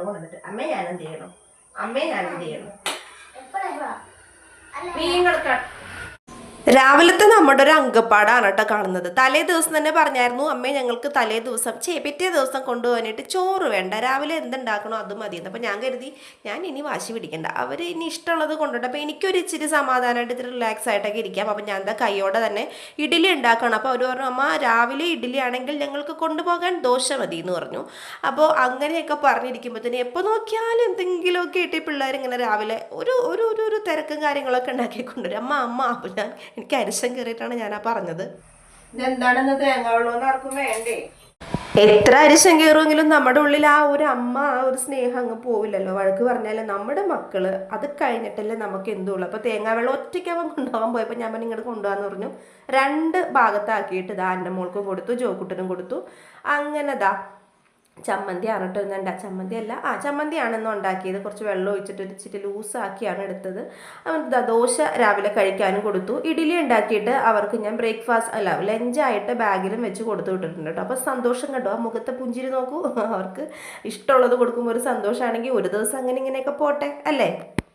കൊണ്ടിട്ട് അമ്മേ ഞാൻ എന്ത് ചെയ്യണം, അമ്മേ ഞാൻ എന്ത് ചെയ്യണം. നീങ്ങൾക്ക് രാവിലത്തെ നമ്മുടെ ഒരു അങ്കപ്പാടാണ് കേട്ടോ കാണുന്നത്. തലേ ദിവസം തന്നെ പറഞ്ഞായിരുന്നു അമ്മേ ഞങ്ങൾക്ക് തലേ ദിവസം പിറ്റേ ദിവസം കൊണ്ടുപോകാനായിട്ട് ചോറ് വേണ്ട, രാവിലെ എന്തുണ്ടാക്കണോ അത് മതിയെന്ന്. അപ്പോൾ ഞാൻ കരുതി ഞാൻ ഇനി വാശി പിടിക്കണ്ട, അവർ ഇനി ഇഷ്ടമുള്ളത് കൊണ്ടുപോട്ടെ. അപ്പോൾ എനിക്കൊരു ഇച്ചിരി സമാധാനമായിട്ട് ഇത്തിരി റിലാക്സ് ആയിട്ടൊക്കെ ഇരിക്കാം. അപ്പോൾ ഞാൻ എന്താ കൈയോടെ തന്നെ ഇഡ്ഡലി ഉണ്ടാക്കണം. അപ്പോൾ അവർ പറഞ്ഞു അമ്മ രാവിലെ ഇഡ്ഡലി ആണെങ്കിൽ ഞങ്ങൾക്ക് കൊണ്ടുപോകാൻ ദോശ മതി എന്ന് പറഞ്ഞു. അപ്പോൾ അങ്ങനെയൊക്കെ പറഞ്ഞിരിക്കുമ്പോഴത്തേന് എപ്പോൾ നോക്കിയാലും എന്തെങ്കിലുമൊക്കെ ഇട്ട് പിള്ളേർ ഇങ്ങനെ രാവിലെ ഒരു ഒരു ഒരു തിരക്കും കാര്യങ്ങളൊക്കെ ഉണ്ടാക്കി കൊണ്ടുവരും. അമ്മ അപ്പോൾ എനിക്ക് അരിശം കയറിയിട്ടാണ് ഞാൻ പറഞ്ഞത്, ഇതെന്താണെന്ന് തേങ്ങ വെള്ളമൊന്നും ആർക്കും വേണ്ടേ. എത്ര അരിശം കയറുമെങ്കിലും നമ്മുടെ ഉള്ളിൽ ആ ഒരു അമ്മ ആ ഒരു സ്നേഹം അങ്ങ് പോവില്ലല്ലോ. വഴക്ക് പറഞ്ഞാലും നമ്മുടെ മക്കള് അത് കഴിഞ്ഞിട്ടല്ലേ നമുക്ക് എന്തുള്ളൂ. അപ്പോൾ തേങ്ങാ വെള്ളം ഒറ്റയ്ക്ക് അവൻ കൊണ്ടുപോകാൻ പോയപ്പോൾ ഞാൻ ഇങ്ങോട്ട് കൊണ്ടുപോകാന്ന് പറഞ്ഞു. 2 ഭാഗത്താക്കിയിട്ട് ഇതാ എൻ്റെ മോൾക്കും കൊടുത്തു, ജോക്കുട്ടനും കൊടുത്തു. അങ്ങനെ ചമ്മന്തി ആണിട്ട് ഒന്നുണ്ട, ചമ്മന്തി അല്ല ചമ്മന്തിയാണെന്ന് ഉണ്ടാക്കിയത്. കുറച്ച് വെള്ളം ഒഴിച്ചിട്ട് ഇച്ചിരി ലൂസാക്കിയാണ് എടുത്തത്. അവൻ ദോശ രാവിലെ കഴിക്കാനും കൊടുത്തു. ഇഡ്ഡലി ഉണ്ടാക്കിയിട്ട് അവർക്ക് ഞാൻ ലഞ്ചായിട്ട് ബാഗിലും വെച്ച് കൊടുത്തു വിട്ടിട്ടുണ്ട് കേട്ടോ. അപ്പോൾ സന്തോഷം കണ്ടോ ആ മുഖത്തെ പുഞ്ചിരി നോക്കൂ. അവർക്ക് ഇഷ്ടമുള്ളത് കൊടുക്കുമ്പോൾ ഒരു സന്തോഷമാണെങ്കിൽ ഒരു ദിവസം അങ്ങനെ ഇങ്ങനെയൊക്കെ പോട്ടെ അല്ലേ.